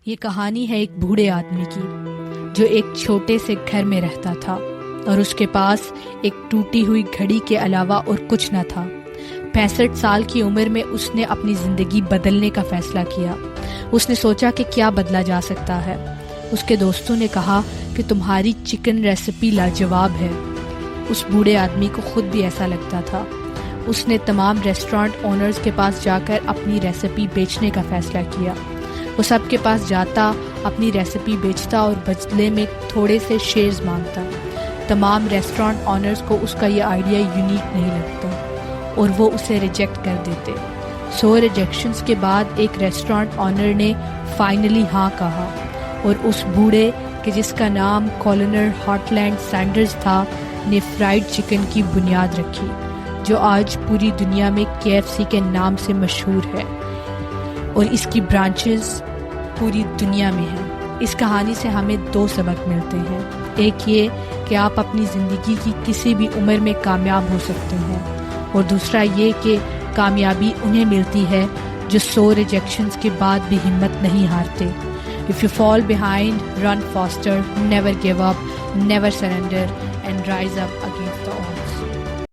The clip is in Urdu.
یہ کہانی ہے ایک بوڑھے آدمی کی جو ایک چھوٹے سے گھر میں رہتا تھا اور اس کے پاس ایک ٹوٹی ہوئی گھڑی کے علاوہ اور کچھ نہ تھا۔ 65 سال کی عمر میں اس نے اپنی زندگی بدلنے کا فیصلہ کیا۔ اس نے سوچا کہ کیا بدلا جا سکتا ہے۔ اس کے دوستوں نے کہا کہ تمہاری چکن ریسیپی لاجواب ہے۔ اس بوڑھے آدمی کو خود بھی ایسا لگتا تھا۔ اس نے تمام ریسٹورانٹ اونرز کے پاس جا کر اپنی ریسیپی بیچنے کا فیصلہ کیا۔ وہ سب کے پاس جاتا، اپنی ریسیپی بیچتا اور بدلے میں تھوڑے سے شیئرز مانگتا۔ تمام ریسٹورانٹ اونرز کو اس کا یہ آئیڈیا یونیک نہیں لگتا اور وہ اسے ریجیکٹ کر دیتے۔ 100 ریجیکشنز کے بعد ایک ریسٹورانٹ اونر نے فائنلی ہاں کہا اور اس بوڑھے کہ جس کا نام کولنر ہارٹلینڈ سینڈرز تھا نے فرائیڈ چکن کی بنیاد رکھی، جو آج پوری دنیا میں KFC کے نام سے مشہور ہے اور اس کی برانچز پوری دنیا میں ہیں۔ اس کہانی سے ہمیں 2 سبق ملتے ہیں۔ ایک یہ کہ آپ اپنی زندگی کی کسی بھی عمر میں کامیاب ہو سکتے ہیں، اور دوسرا یہ کہ کامیابی انہیں ملتی ہے جو 100 ریجیکشنز کے بعد بھی ہمت نہیں ہارتے۔ If you fall behind, run faster, never give up, never surrender and rise up again.